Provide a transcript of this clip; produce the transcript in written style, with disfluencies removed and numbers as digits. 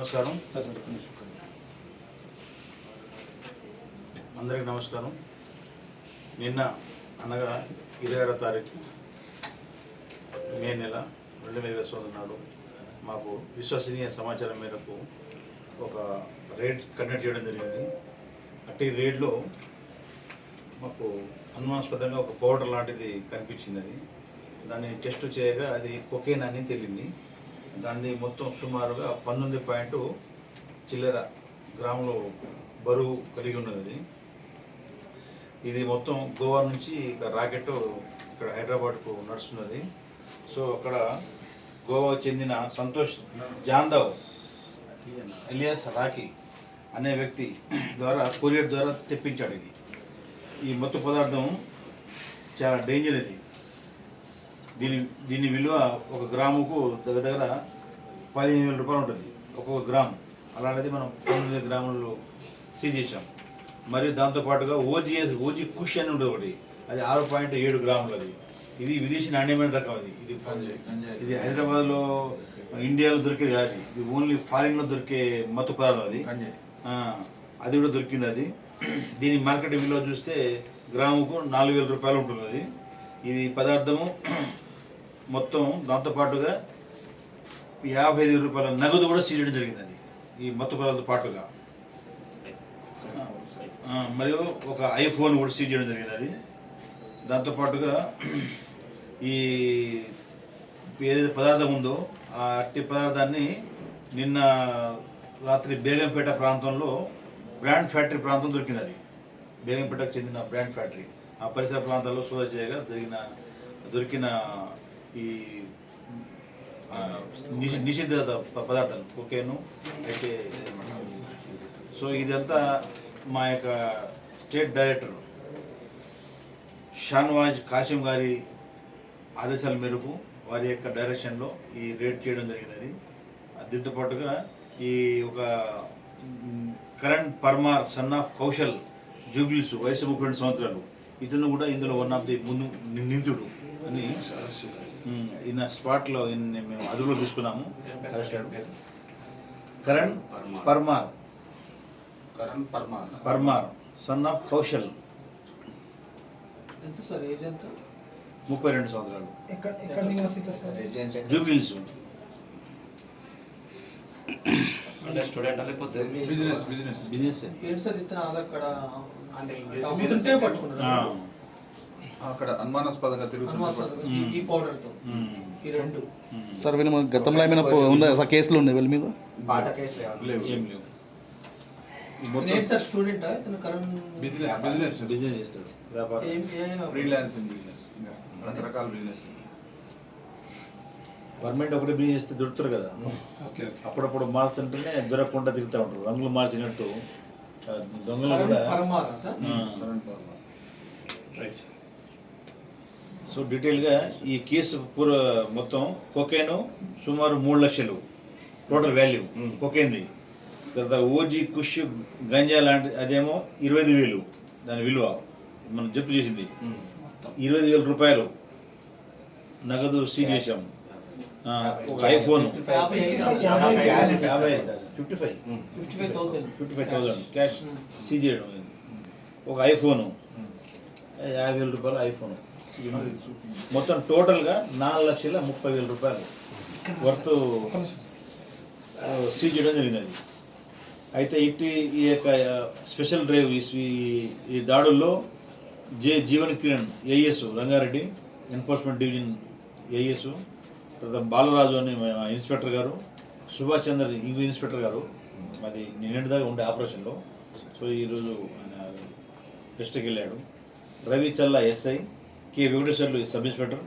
నమస్కారం. అందరికీ నమస్కారం. నిన్న అనగా 26వ తారీఖు మే నెల 2020 నాడు మాకు విశ్వసనీయ సమాచారం మేరకు ఒక రేడ్ కండక్ట్ చేయడం జరిగింది. అట్టి రేడ్లో మాకు అనుమానాస్పదంగా ఒక పౌడర్ లాంటిది కనిపించింది. దాన్ని టెస్ట్ చేయగా అది కొకేన్ అని తేలింది. దాన్ని మొత్తం సుమారుగా 19 చిల్లర గ్రాములు బరువు కలిగి ఉన్నది. ఇది మొత్తం గోవా నుంచి రాకెట్ ఇక్కడ హైదరాబాద్కు నడుస్తున్నది. సో అక్కడ గోవాకు చెందిన సంతోష్ జాందవ్ ఎలియాస్ రాకీ అనే వ్యక్తి ద్వారా కొరియర్ ద్వారా తెప్పించాడు. ఈ మత్తు పదార్థం చాలా డేంజర్. దీని విలువ ఒక గ్రాముకు దగ్గర 15,000 రూపాయలు ఉంటుంది ఒక్కొక్క గ్రాము. అలాంటిది మనం 19 గ్రాములు సీజ్ చేసాం. మరియు దాంతోపాటుగా ఓజీ కుష్ అని ఉంటుంది ఒకటి, అది 6.7 గ్రాములు. ఇది విదేశీ నాణ్యమైన రకం. ఇది హైదరాబాద్లో ఇండియాలో దొరికేది కాదు. ఇది ఓన్లీ ఫారిన్లో దొరికే మత్తు పదార్థం. అది కూడా దొరికింది. దీని మార్కెట్ విలువ చూస్తే గ్రాముకు 4,000 రూపాయలు ఉంటుంది. ఇది పదార్థము మొత్తం దాంతోపాటుగా 55 రూపాయల నగదు కూడా సీజ్ చేయడం జరిగింది. ఈ మత్తు పదార్థాలతో పాటుగా మరియు ఒక ఐఫోన్ కూడా సీజ్ చేయడం జరిగింది. దాంతోపాటుగా ఈ ఏదైతే పదార్థం ఉందో ఆ అట్టి పదార్థాన్ని నిన్న రాత్రి బేగంపేట ప్రాంతంలో బ్రాండ్ ఫ్యాక్టరీ ప్రాంతం దొరికినది. బేగంపేటకు చెందిన బ్రాండ్ ఫ్యాక్టరీ ఆ పరిసర ప్రాంతాల్లో సోదా చేయగా దొరికిన ఈ నిషిద్ధ పదార్థాలు కొకేను అయితే. సో ఇదంతా మా యొక్క స్టేట్ డైరెక్టర్ షాన్వాజ్ కాసిం గారి ఆదేశాల మేరకు వారి యొక్క డైరెక్షన్లో ఈ రేడ్ చేయడం జరిగినది. దీంతో పాటుగా ఈ ఒక కరణ్ పర్మార్ సన్ ఆఫ్ కౌశల్ జూబ్లీస్ వయసు 32 సంవత్సరాలు, ఇతను కూడా ఇందులో వన్ ఆఫ్ ది ముందు నిందితుడు అని ఈయన స్పాట్లో మేము అదుపులో తీసుకున్నాము. కరణ్ పర్మార్ సన్ ఆఫ్ కౌశల్, 32 సంవత్సరాలు, జూబ్లీస్. స్టూడెంట్ లేకపోతే బిజినెస్ అక్కడ అనుమానాస్పదంగా ఈ పౌడర్తో ఈ రెండు. సార్ వీళ్ళు గతంలో ఏమైనా ఉందా కేసులు ఉన్నాయి వీళ్ళ మీద? ఏం లేవు. స్టూడెంట్ బిజినెస్ చేస్తాడు, వ్యాపారం, ఫ్రీలాన్సింగ్ బిజినెస్, రకరకాల బిజినెస్. గవర్నమెంట్ ఒకటి బిజినెస్ చేస్తే దొరుకుతారు కదా, అప్పుడప్పుడు మారుతుంటేనే దొరకకుండా తిరుగుతూ ఉంటారు. రంగులు మార్చినట్టు దొంగలు కూడా. రైట్. సో డీటెయిల్గా ఈ కేసు మొత్తం కొకేను సుమారు 3 లక్షలు టోటల్ వాల్యూ కొకేన్ది. తర్వాత ఓజీ కుష్ గంజా లాంటి అదేమో 25,000 దాని విలువ. మనం జప్తు చేసింది 25,000 రూపాయలు నగదు సీజ్ చేసాం. ఒక ఐఫోన్ 55,000 క్యాష్ సీజ్ చేయడం. ఒక ఐఫోను 50,000 రూపాయలు ఐఫోన్. మొత్తం టోటల్గా 4,30,000 రూపాయలు వర్త్ సీజ్ చేయడం జరిగినది. అయితే ఈ యొక్క స్పెషల్ డ్రైవ్ ఈ దాడుల్లో Jeevan Kiran AS Rangareddy enforcement division AS, తర్వాత బాలరాజు అని ఇన్స్పెక్టర్ గారు, సుభాష్ చంద్ర ఇంకో ఇన్స్పెక్టర్ గారు, అది నిన్నటి దాకా ఉండే ఆపరేషన్లో. సో ఈరోజు ఆయన రెస్ట్కి వెళ్ళాడు. Ravi Challa SI, K Venkateswarlu sub inspector,